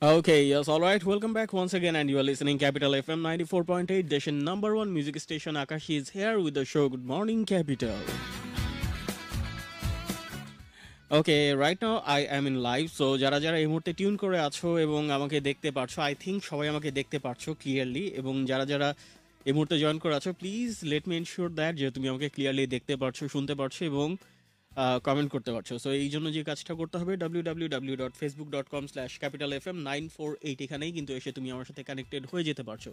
Okay, yes, all right. Welcome back once again, and you are listening Capital FM 94.8, station number one music station. Akashi is here with the show. Good morning, Capital. Okay right now I am in live. So যারা যারা এই মুহূর্তে tune করে আছো এবং আমাকে দেখতে পারছো, আই থিঙ্ক সবাই আমাকে দেখতে পারছো ক্লিয়ারলি। এবং যারা যারা এই মুহূর্তে জয়েন করে আছো, please let me ensure that যে তুমি আমাকে ক্লিয়ারলি দেখতে পারছো, শুনতে পারছো এবং কমেন্ট করতে পারছো। সো এই জন্য যে কাজটা করতে হবে, www.facebook.com/capitalfm948 এখানেই কিন্তু এসে তুমি আমার সাথে কানেক্টেড হয়ে যেতে পারছো।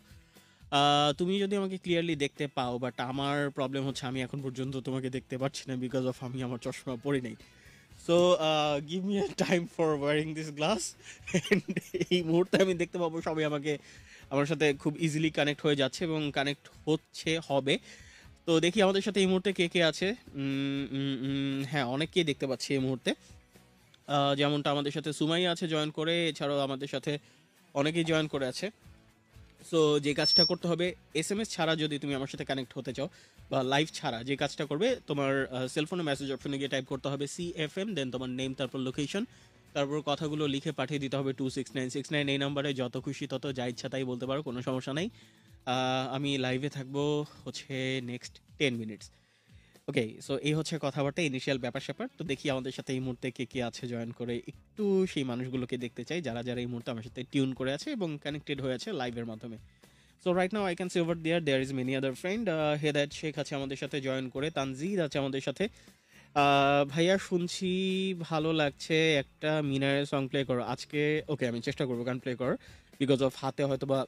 তুমি যদি আমাকে ক্লিয়ারলি দেখতে পাও, বাট আমার প্রবলেম হচ্ছে আমি এখন পর্যন্ত তোমাকে দেখতে পাচ্ছি না, বিকজ অফ আমি আমার চশমা পরে নেই। So give me a time for wearing this glass. And এই মুহূর্তে আমি দেখতে পাবো সবাই আমাকে আমার সাথে খুব ইজিলি কানেক্ট হয়ে যাচ্ছে এবং কানেক্ট হবে। তো দেখি আমাদের সাথে এই মুহূর্তে কে কে আছে। হ্যাঁ, অনেককেই দেখতে পাচ্ছি এই মুহূর্তে। যেমনটা আমাদের সাথে সুমাই আছে জয়েন করে, এছাড়াও আমাদের সাথে অনেকেই জয়েন করে আছে। সো যে কাজটা করতে হবে, SMS ছাড়া যদি তুমি আমার সাথে কানেক্ট হতে চাও বা লাইভ ছাড়া, যে কাজটা করবে তোমার সেলফোনে মেসেজ অপশনে গিয়ে টাইপ করতে হবে CFM, দেন তোমার নেম, তারপর লোকেশন, তারপর কথাগুলো লিখে পাঠিয়ে দিতে হবে 26969। এই নাম্বারে যত খুশি তত যা ইচ্ছা তাই বলতে পারো, কোনো সমস্যা নেই। আমি লাইভে থাকবো হচ্ছে নেক্সট 10 মিনিটস। ওকে, সো এই হচ্ছে কথাবার্তা, ইনিশিয়াল ব্যাপার স্যাপার। তো দেখি আমাদের সাথে এই মুহূর্তে কে কে আছে জয়েন করে, একটু সেই মানুষগুলোকে দেখতে চাই যারা যারা এই মুহূর্তে আমার সাথে টিউন করে আছে এবং কানেক্টেড হয়ে আছে লাইভের মাধ্যমে। So right now I can see over there is many other friend. Hedayet Sheikh আছে আমাদের সাথে জয়েন করে, তানজিদ আছে আমাদের সাথে। ভাইয়া শুনছি ভালো লাগছে, একটা মিনারের সং প্লে করো আজকে। ওকে, আমি চেষ্টা করবো গান প্লে করার, বিকজ অফ হাতে হয়তো বা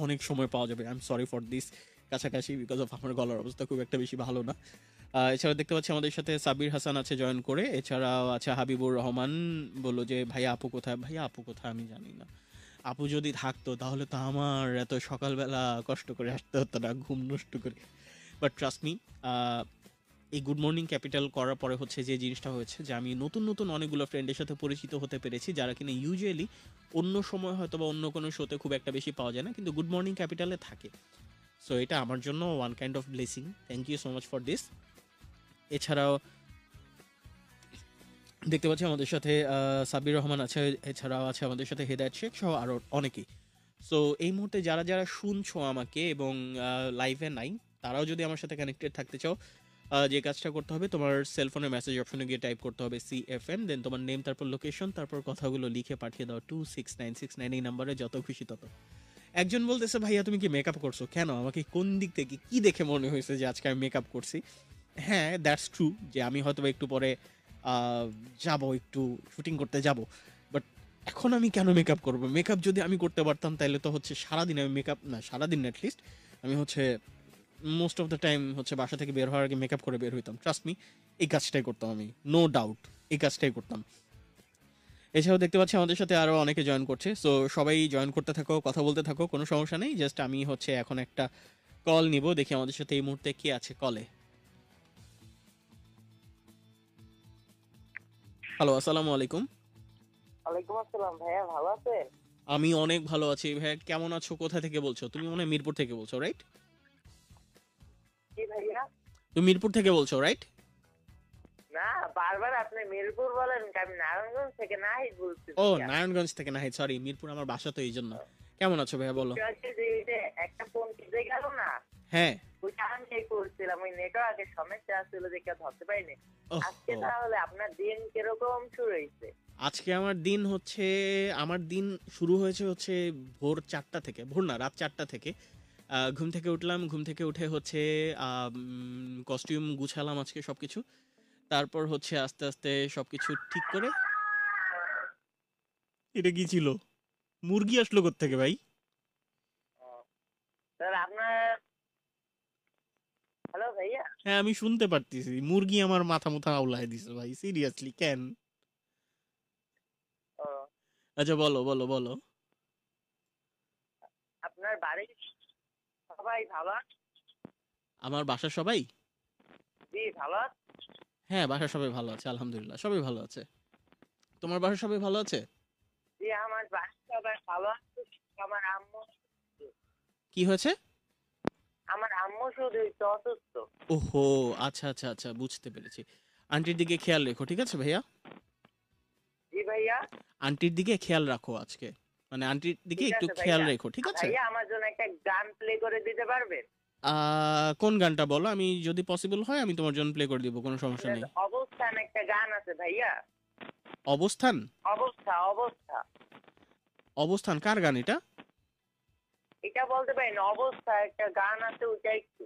অনেক সময় পাওয়া যাবে। I am sorry for this কাছাকাছি, বিকজ অফ আমার গলার অবস্থা খুব একটা বেশি ভালো না। এছাড়া দেখতে পাচ্ছি আমাদের সাথে সাবির হাসান আছে জয়েন করে, এছাড়াও আছে হাবিবুর রহমান। বললো যে ভাইয়া আপু কোথায়? ভাইয়া আপু কোথায় আমি জানি না। আপু যদি থাকতো তাহলে তো আমার এত সকালবেলা কষ্ট করে আসতে হতো না ঘুম নষ্ট করে। বাট ট্রাস্ট মি, এই গুড মর্নিং ক্যাপিটাল করার পরে হচ্ছে যে জিনিসটা হয়েছে, যে আমি নতুন নতুন অনেকগুলো ফ্রেন্ডের সাথে পরিচিত হতে পেরেছি, যারা কিনা ইউজুয়ালি অন্য সময় হয়তো বা অন্য কোনো শোতে খুব একটা বেশি পাওয়া যায় না, কিন্তু গুড মর্নিং ক্যাপিটালে থাকে। সো এটা আমার জন্য one kind of blessing. Thank you so much for this. এছাড়াও দেখতে পাচ্ছি আমাদের সাথে সাবির রহমান আছে, এছাড়াও আছে আমাদের সাথে হেদায়েত শেখ সহ আরও অনেকেই। সো এই মুহূর্তে যারা যারা শুনছো আমাকে এবং লাইভে নাই, তারাও যদি আমার সাথে কানেক্টেড থাকতে চাও, যে কাজটা করতে হবে, তোমার সেলফোনের মেসেজ অপশনে গিয়ে টাইপ করতে হবে CFM, দেন তোমার নেম, তারপর লোকেশন, তারপর কথাগুলো লিখে পাঠিয়ে দাও 26969 এই নাম্বারে, যত খুশি তত। একজন বলতেছে ভাইয়া তুমি কি মেকআপ করছো কেন? আমাকে কোন দিক থেকে কি দেখে মনে হয়েছে যে আজকে আমি মেকআপ করছি? হ্যাঁ, দ্যাটস ট্রু যে আমি হয়তো একটু পরে আহ, যাব, একটু শুটিং করতে যাব। বাট এখন আমি কেন মেকআপ করবো? মেকআপ যদি আমি করতে পারতাম তাহলে তো হচ্ছে সারাদিন আমি মেকআপ না, সারাদিন না, অ্যাটলিস্ট আমি হচ্ছে মোস্ট অফ দ্য টাইম হচ্ছে বাসা থেকে বের হওয়ার আগে মেকআপ করে বের হইতাম। ট্রাস্ট মি, এই কাজটাই করতাম আমি, নো ডাউট এই কাজটাই করতাম। এছাড়াও দেখতে পাচ্ছি আমাদের সাথে আরও অনেকে জয়েন করছে। সো সবাই জয়েন করতে থাকো, কথা বলতে থাকো, কোনো সমস্যা নেই। জাস্ট আমি হচ্ছে এখন একটা কল নিব, দেখি আমাদের সাথে এই মুহূর্তে কে আছে কলে। হ্যালো, আসসালামু আলাইকুম। ওয়ালাইকুম আসসালাম ভাইয়া, ভালো আছেন? আমি অনেক ভালো আছি ভাইয়া, কেমন আছো? কোথা থেকে বলছো? তুমি মনে হয় মিরপুর থেকে বলছো, রাইট? কি ভাইয়া? তুমি মিরপুর থেকে বলছো, রাইট? না, বারবার আপনি মিরপুর বলেন, আমি নারায়ণগঞ্জ থেকে নাহিদ বলছি ও, ভাইয়া। নারায়ণগঞ্জ থেকে না, সরি, মিরপুর আমার বাসা তো, এই জন্য। কেমন আছো ভাইয়া, বলো। একটু আগে যে এই যে একটা ফোন কেটে গেল না, হ্যাঁ। ওইটা আমি করছিলাম, ওই নেটওয়ার্কের সমস্যা ছিল যে কেউ ধরতে পারিনি। আজকে ওহ, তাহলে আপনার দিন কিরকম শুরু হয়েছে? আজকে আমার দিন হচ্ছে, আমার দিন শুরু হয়েছে হচ্ছে ভোর 4টা থেকে, ভোর না, রাত 4টা থেকে। ঘুম থেকে উঠলাম, ঘুম থেকে উঠে হচ্ছে কস্টিউম গুছালাম আজকে সব কিছু। তারপর হচ্ছে আস্তে আস্তে সব কিছু ঠিক করে। এটা কি ছিল? মুরগি আসলো কোত্থেকে ভাই? ও, তাহলে আপনার, হ্যালো ভাইয়া। হ্যাঁ, আমি শুনতে পারতেছি, মুরগি আমার মাথা মুথা আউলায় দিছে ভাই, সিরিয়াসলি কেন? ও, আচ্ছা, বলো বলো বলো। আপনার বাড়ির সবাই ভালো আছে? আমার বাসার সবাই? জি ভালো আছে। হ্যাঁ, বাসার সবাই ভালো আছে, আলহামদুলিল্লাহ সবাই ভালো আছে। তোমার বাসার সবাই ভালো আছে? জি আমার বাড়ির সবাই ভালো আছে। আমার আম্মু, কি হয়েছে? আমার আম্মু শুধু একটু অসুস্থ। ওহো, আচ্ছা আচ্ছা আচ্ছা, বুঝতে পেরেছি। আন্টির দিকে খেয়াল রেখো, ঠিক আছে ভাইয়া? জি ভাই, ভাইয়া? আন্টির দিকে খেয়াল রাখো আজকে, মানে আন্টির দিকে ঠিক একটু আছে খেয়াল ভাইয়া। রেখো, ঠিক আছে? ভাইয়া আমার জন্য একটা গান প্লে করে দিতে পারবেন? কোন গানটা বলো, আমি যদি পসিবল হয় আমি তোমার জন্য প্লে করে দিব, কোনো সমস্যা নেই। অবস্থান একটা গান আছে ভাইয়া। অবস্থান? অবস্থা অবস্থা। অবস্থান কার গান এটা? এটা বলতে পারেন, অবস্থা একটা গান আছে, ওইটা একটু।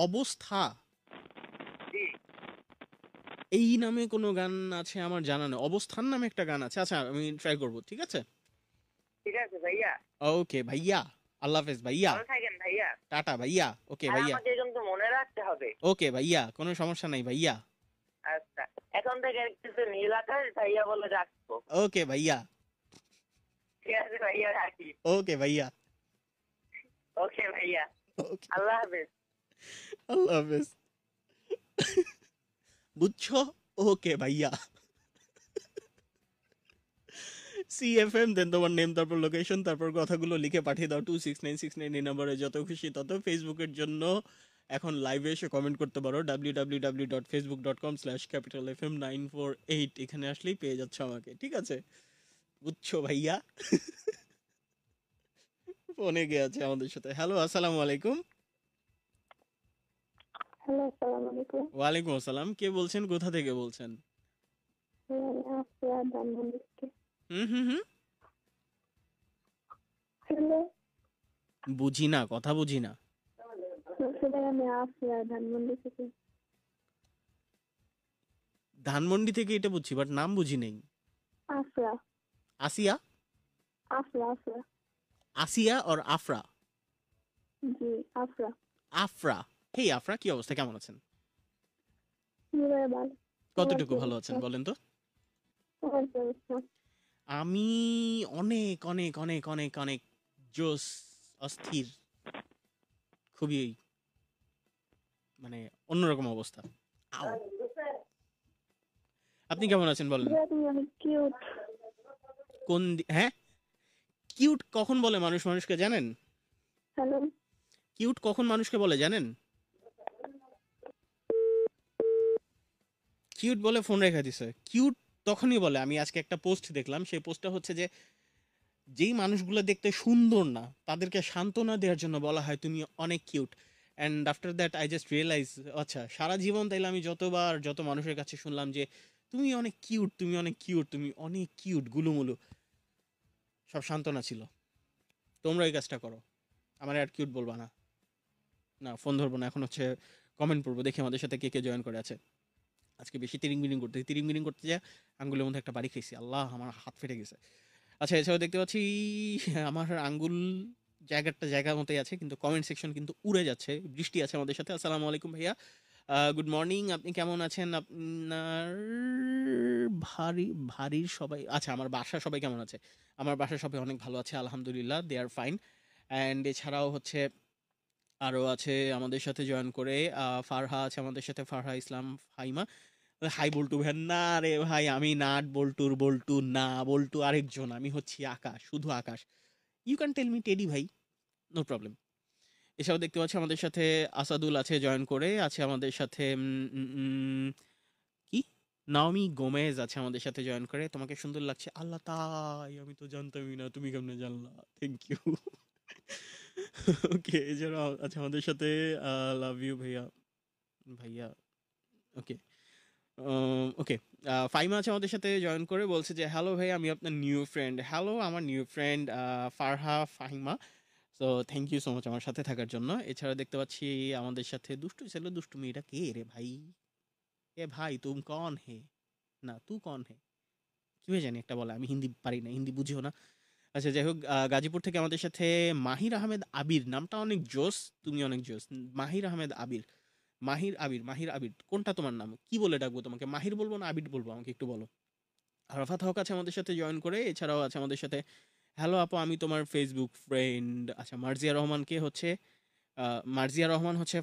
অবস্থা? জি। এই নামে কোনো গান আছে আমার জানা নেই। অবস্থান নামে একটা গান আছে, আচ্ছা আমি ট্রাই করব, ঠিক আছে? ঠিক আছে ভাইয়া। ওকে ভাইয়া, আল্লাহ হাফেজ ভাইয়া, ভালো থাকেন ভাইয়া। টাটা ভাইয়া, ওকে আর ভাইয়া। আমাকে কিন্তু মনে রাখতে হবে। ওকে ভাইয়া, কোনো সমস্যা নাই ভাইয়া। আচ্ছা, এখন থেকে কিছু নীল আকাশ ভাইয়া বলে রাখবো। ওকে ভাইয়া। ঠিক আছে ভাইয়া, রাখি। ওকে ভাইয়া। ওকে ভাইয়া। ওকে, আল্লাহ হাফেজ। আল্লাহ হাফেজ। বুঝছো? ওকে ভাইয়া। সিএফএম, দেন তোমার নেম, তারপর লোকেশন, তারপর কথাগুলো লিখে পাঠিয়ে দাও 26969 এই নম্বরে, যত খুশি তত। ফেসবুকের জন্য এখন লাইভে এসে কমেন্ট করতে পারো www.facebook.com/capitalfm948, এখানে আসলেই পেয়ে যাচ্ছ আমাকে, ঠিক আছে? বুঝছো ভাইয়া? ফোনে গিয়ে আছে আমাদের সাথে। হ্যালো, আসসালামু আলাইকুম। হ্যালো, আসসালামু আলাইকুম। ওয়ালাইকুম আসসালাম, কে বলছেন, কোথা থেকে বলছেন? আমি আফিয়া ধানমন্ডি থেকে। হুম হুম হুম, হ্যালো, বুঝি না, কথা বুঝি না। আসলে আমি আফিয়া ধানমন্ডি থেকে। ধানমন্ডি থেকে এটা বুঝছি, বাট নাম বুঝি নেই। আফরা। আসিয়া? আফরা আফরা। আসিয়া আর আফরা? জি, আফরা। আফরা। হেই আফরা, কি অবস্থা, কেমন আছেন? কিভাবে ভালো? তোমার কতটুকু কি ভালো অবস্থা? আছেন বলেন তো? তোমার কি অবস্থা? আমি অনেক অনেক অনেক অনেক অনেক জোস, অস্থির, খুবই, মানে অন্যরকম অবস্থা। আও, আপনি কেমন আছেন বলেন? ভাইয়া, তুমি অনেক কিউট। হ্যাঁ, কিউট কখন বলে মানুষ মানুষকে, জানেন? হ্যালো। কিউট কখন মানুষকে বলে জানেন? কিউট বলে ফোন রেখে দিছে। কিউট তখনই বলে, আমি আজকে একটা পোস্ট দেখলাম, সেই পোস্টটা হচ্ছে যে যেই মানুষগুলো দেখতে সুন্দর না তাদেরকে সান্ত্বনা দেওয়ার জন্য বলা হয় তুমি অনেক cute. And after that I just realize, আচ্ছা সারা জীবন তাইলে আমি যতবার যত মানুষের কাছে শুনলাম যে তুমি অনেক কিউট, তুমি অনেক কিউট, তুমি অনেক কিউট, গুলুমুলু, সব সান্ত্বনা ছিল। তোমরা এই কাজটা করো, আমার আর কিউট বলবা না। না, ফোন ধরবো না, এখন হচ্ছে কমেন্ট পড়বো, দেখি আমাদের সাথে কে কে জয়েন করে আছে। আজকে বেশি তিরিং বিরিং করতে যা আঙ্গুলের মধ্যে একটা বাড়ি খেয়েছি, আল্লাহ আমার হাত ফেটে গেছে। আচ্ছা, এছাড়াও দেখতে পাচ্ছি আমার আঙ্গুল জায়গার মতোই আছে, কিন্তু কমেন্ট সেকশন কিন্তু উড়ে যাচ্ছে। বৃষ্টি আছে আমাদের সাথে। আসসালামু আলাইকুম ভাইয়া, গুড মর্নিং, আপনি কেমন আছেন? আপনার ভারীর সবাই, আচ্ছা আমার বাসার সবাই কেমন আছে? আমার বাসার সবাই অনেক ভালো আছে আলহামদুলিল্লাহ, দে আর ফাইন। অ্যান্ড এছাড়াও হচ্ছে আরও আছে আমাদের সাথে জয়েন করে, ফারহা আছে আমাদের সাথে, ফারহা ইসলাম, ফাইমা। হাই বল্টু ভাই, না রে ভাই, আমি নাট বল্টুর বল্টু না, বল্টু আরেকজন, আমি হচ্ছি আকাশ, শুধু Akash. You can tell me Teddy ভাই, নো প্রবলেম। এছাড়াও দেখতে পাচ্ছি আমাদের সাথে আসাদুল আছে জয়েন করে, আছে আমাদের সাথে কি নাওমি গোমেজ আছে আমাদের সাথে জয়েন করে। তোমাকে সুন্দর লাগছে, আল্লাহ, তাই আমি তো জানতামই না, তুমি কেমনে জানলা, থ্যাংক ইউ। ওকে, এছাড়াও আছে আমাদের সাথে লাভ ইউ ভাইয়া, ভাইয়া, ওকে, ওকে, ফাইমা আছে আমাদের সাথে জয়েন করে, বলছে যে হ্যালো ভাই, আমি আপনার নিউ ফ্রেন্ড। হ্যালো আমার new friend Farha Fahima. So thank you so much আমার সাথে থাকার জন্য। এছাড়া দেখতে পাচ্ছি আমাদের সাথে দুষ্টু ছেলে, দুষ্টু মেয়েটা কে রে ভাই? এ ভাই তুম কন হে, না তু কন হে, কিভাবে জানি একটা বলে, আমি হিন্দি পারি না, হিন্দি বুঝিও না। আচ্ছা যাই হোক, গাজীপুর থেকে আমাদের সাথে মাহির আহমেদ আবির, নামটা অনেক জোস, তুমি অনেক জোস। মাহির আহমেদ আবির, মাহির আবির, কোনটা তোমার নাম, কি বলে ডাকবো তোমাকে, মাহির বলবো না আবির বলবো, আমাকে একটু বলো। আরাফাত হক আছে আমাদের সাথে জয়েন করে। এছাড়াও আছে আমাদের সাথে, হ্যালো আপু, আমি তোমার ফেসবুক ফ্রেন্ড। আচ্ছা, মার্জিয়া রহমানকে হচ্ছে মার্জিয়া রহমান হচ্ছে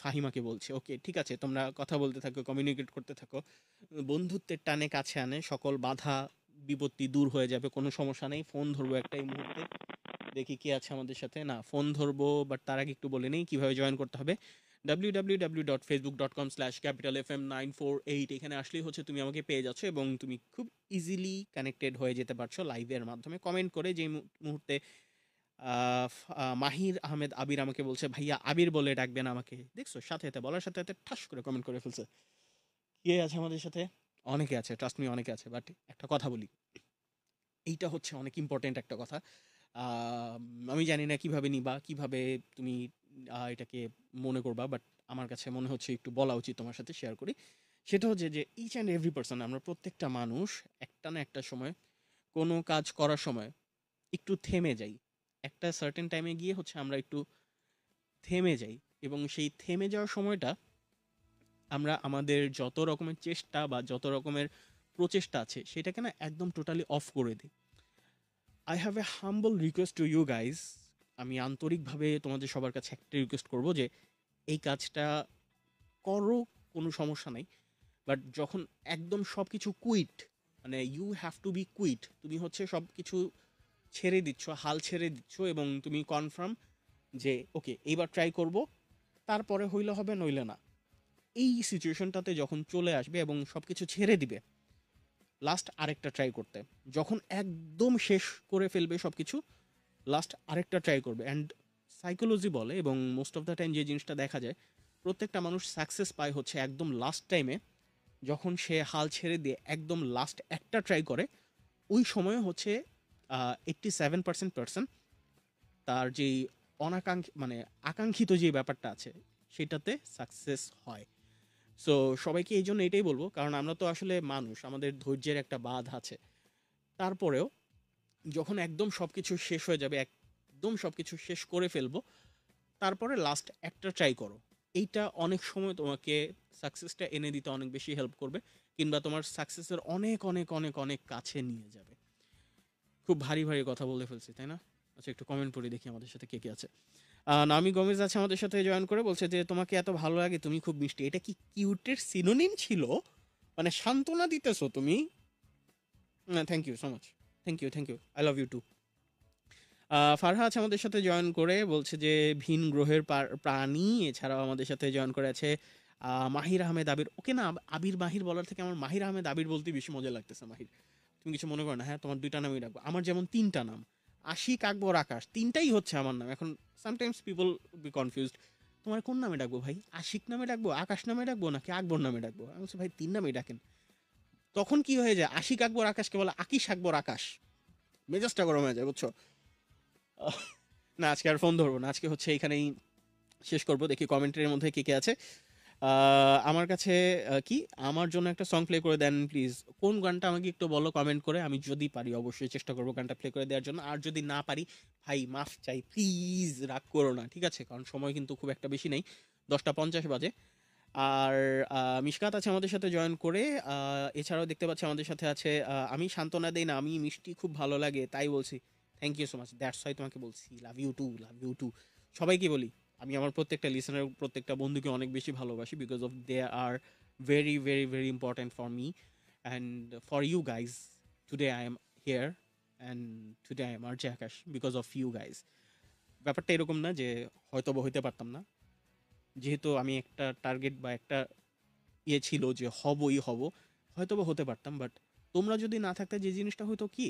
ফাহিমাকে বলছে। ওকে ঠিক আছে, তোমরা কথা বলতে থাকো, কমিউনিকেট করতে থাকো, বন্ধুত্বের টানে কাছে আনে, সকল বাধা বিপত্তি দূর হয়ে যাবে, কোনো সমস্যা নেই। ফোন ধরবো একটা এই মুহূর্তে, দেখি কি আছে আমাদের সাথে। না, ফোন ধরবো, বাট তার আগে একটু বলে নেই কীভাবে জয়েন করতে হবে। www.facebook.com/capitalfm948 এখানে আসলেই হচ্ছে তুমি আমাকে পেয়ে যাচ্ছ এবং তুমি খুব ইজিলি কানেক্টেড হয়ে যেতে পারছো লাইভের মাধ্যমে কমেন্ট করে। যে মুহূর্তে মাহির আহমেদ আবির আমাকে বলছে ভাইয়া আবির বলে ডাকবেন আমাকে, দেখছো সাথে সাথে বলার সাথে সাথে ঠাস করে কমেন্ট করে ফেলছে। কে আছে আমাদের সাথে? অনেকে আছে, ট্রাস্ট মি অনেকে আছে, বাট একটা কথা বলি, এইটা হচ্ছে অনেক ইম্পর্টেন্ট একটা কথা। আহ, আমি জানি না কিভাবে নিবা, কিভাবে তুমি এটাকে মনে করবা, বাট আমার কাছে মনে হচ্ছে একটু বলা উচিত, তোমার সাথে শেয়ার করি। সেটা হচ্ছে যে ইচ অ্যান্ড এভরি পার্সন, আমরা প্রত্যেকটা মানুষ একটা না একটা সময় কোনো কাজ করার সময় একটু থেমে যাই। একটা সার্টেন টাইমে গিয়ে হচ্ছে আমরা একটু থেমে যাই, এবং সেই থেমে যাওয়ার সময়টা আমরা আমাদের যত রকমের চেষ্টা বা যত রকমের প্রচেষ্টা আছে সেটাকে না একদম টোটালি অফ করে দিই। I have a humble request to you guys. আমি আন্তরিকভাবে তোমাদের সবার কাছে একটা রিকোয়েস্ট করব যে এই কাজটা করো, কোনো সমস্যা নাই, বাট যখন একদম সব কিছু কুইট, মানে you have to be quiet, তুমি হচ্ছে সব কিছু ছেড়ে দিচ্ছ, হাল ছেড়ে দিচ্ছ, এবং তুমি কনফার্ম যে ওকে এইবার ট্রাই করব, তারপরে হইলে হবে নইলে না। এই সিচুয়েশনটাতে যখন চলে আসবে এবং সব কিছু ছেড়ে দিবে লাস্ট আরেকটা ট্রাই করতে, যখন একদম শেষ করে ফেলবে সব কিছু, লাস্ট আরেকটা ট্রাই করবে। অ্যান্ড সাইকোলজি বলে, এবং মোস্ট অফ দ্য টাইম যে জিনিসটা দেখা যায়, প্রত্যেকটা মানুষ সাকসেস পায় হচ্ছে একদম লাস্ট টাইমে, যখন সে হাল ছেড়ে দিয়ে একদম লাস্ট একটা ট্রাই করে। ওই সময় হচ্ছে 87% তার যেই মানে আকাঙ্ক্ষিত যে ব্যাপারটা আছে সেটাতে সাকসেস হয়। সো সবাইকে এই জন্য এটাই বলবো, কারণ আমরা তো আসলে মানুষ, আমাদের ধৈর্যের একটা বাঁধ আছে। তারপরেও যখন একদম সব কিছু শেষ হয়ে যাবে, একদম সব কিছু শেষ করে ফেলবো, তারপরে লাস্ট একটা ট্রাই করো। এইটা অনেক সময় তোমাকে সাকসেসটা এনে দিতে অনেক বেশি হেল্প করবে, কিংবা তোমার সাকসেসের অনেক অনেক অনেক অনেক কাছে নিয়ে যাবে। খুব ভারী ভারী কথা বলে ফেলছি, তাই না? আচ্ছা, একটু কমেন্ট পড়ে দেখি আমাদের সাথে কে কে আছে। নামি গমেজ আছে আমাদের সাথে জয়েন করে, বলছে যে তোমাকে এত ভালো লাগে, তুমি খুব মিষ্টি। এটা কি কিউটের সিনোনিম ছিল? মানে সান্ত্বনা দিতেছো তুমি? না, thank you so much. Thank you, I love you too. Farha আছে আমাদের সাথে জয়েন করে, বলছে যে ভিন গ্রহের প্রাণী। এছাড়াও আমাদের সাথে জয়েন করে আছে মাহির আহমেদ আবির। ওকে না, আবির মাহির বলার থেকে আমার মাহির আহমেদ আবির বলতে বেশি মজা লাগতেছে। মাহির, তুমি কিছু মনে করো না? হ্যাঁ, তোমার দুইটা নামই রাখবো। আমার যেমন তিনটা নাম, আশিক, আকবর, আকাশ, তিনটাই হচ্ছে আমার নাম। এখন সামটাইমস পিপল বি কনফিউজড, তোমার কোন নামে ডাকবো ভাই? আশিক নামে ডাকবো, আকাশ নামে ডাকবো, নাকি আকবর নামে ডাকবো? আমি বলছি ভাই তিন নামেই ডাকেন। তখন কি হয়ে যায়, আশিক আকবর আকাশকে বলে আকিস আকবর আকাশ। মেজাজটা গরম হয়ে যায়, বুঝছো? আহ, না, আজকে আর ফোন ধরবো না, আজকে হচ্ছে এইখানেই শেষ করবো। দেখি কমেন্টের মধ্যে কে কে আছে। আমার কাছে কি আমার জন্য একটা সং প্লে করে দেন প্লিজ। কোন গানটা আমাকে একটু বলো কমেন্ট করে, আমি যদি পারি অবশ্যই চেষ্টা করবো গানটা প্লে করে দেওয়ার জন্য। আর যদি না পারি ভাই মাফ চাই, প্লিজ রাগ করো না, ঠিক আছে? কারণ সময় কিন্তু খুব একটা বেশি নেই, 10টা 50 বাজে। আর মিশকাত আছে আমাদের সাথে জয়েন করে। এছাড়াও দেখতে পাচ্ছি আমাদের সাথে আছে আমি সান্ত্বনা দেই না, আমি মিষ্টি খুব ভালো লাগে তাই বলছি। Thank you so much, that's why তোমাকে বলছি love you too, love you too. সবাইকে বলি, আমি আমার প্রত্যেকটা লিসনার, প্রত্যেকটা বন্ধুকে অনেক বেশি ভালোবাসি, because of they are very very very important for me and for you guys. Today I am here and today I am R J Akash because of you guys. ব্যাপারটা এরকম না যে হয়তো বা হইতে পারতাম না, যেহেতু আমি একটা টার্গেট বা একটা ইয়ে ছিল যে হবই হব, হয়তো বা হতে পারতাম, বাট তোমরা যদি না থাকতে যে জিনিসটা হয়তো কি,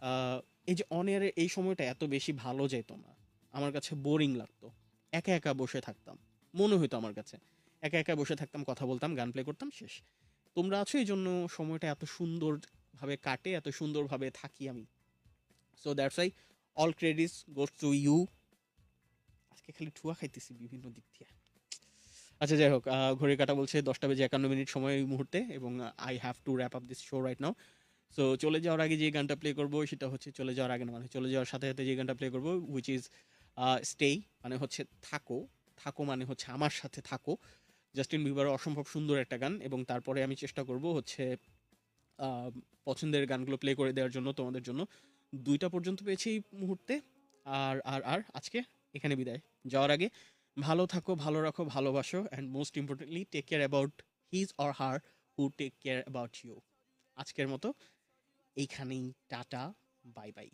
আহ, এই যে অন এয়ারে এই সময়টা এত বেশি ভালো যেত না, আমার কাছে বোরিং লাগতো, একা একা বসে থাকতাম, মনে হইতো আমার কাছে একা একা বসে থাকতাম, কথা বলতাম, গান প্লে করতাম, শেষ। তোমরা আছো, এই জন্য সময়টা এত সুন্দরভাবে কাটে, এত সুন্দরভাবে থাকি আমি। So that's why all credits goes to you. আজকে খালি ঠুয়া খাইতেছি বিভিন্ন দিক থেকে। আচ্ছা, যাই হোক, ঘড়ির কাঁটা বলছে 10টা বেজে 51 মিনিট সময় এই মুহূর্তে, এবং I have to wrap up this show right now. So চলে যাওয়ার আগে যে গানটা প্লে করবো সেটা হচ্ছে, চলে যাওয়ার আগে না, মানে চলে যাওয়ার সাথে সাথে যে গানটা প্লে করবো, উইচ ইজ স্টেই, মানে হচ্ছে থাকো। থাকো মানে হচ্ছে আমার সাথে থাকো, জাস্টিন বিবারের অসম্ভব সুন্দর একটা গান। এবং তারপরে আমি চেষ্টা করব হচ্ছে পছন্দের গানগুলো প্লে করে দেওয়ার জন্য তোমাদের জন্য। 2টা পর্যন্ত পেয়েছি এই মুহূর্তে। আর আর আর আজকে এখানে বিদায়। যাওয়ার আগে ভালো থাকো, ভালো রাখো, ভালোবাসো, and most importantly take care about his or her who take care about you. আজকের মতো এইখানেই টাটা, বাই বাই।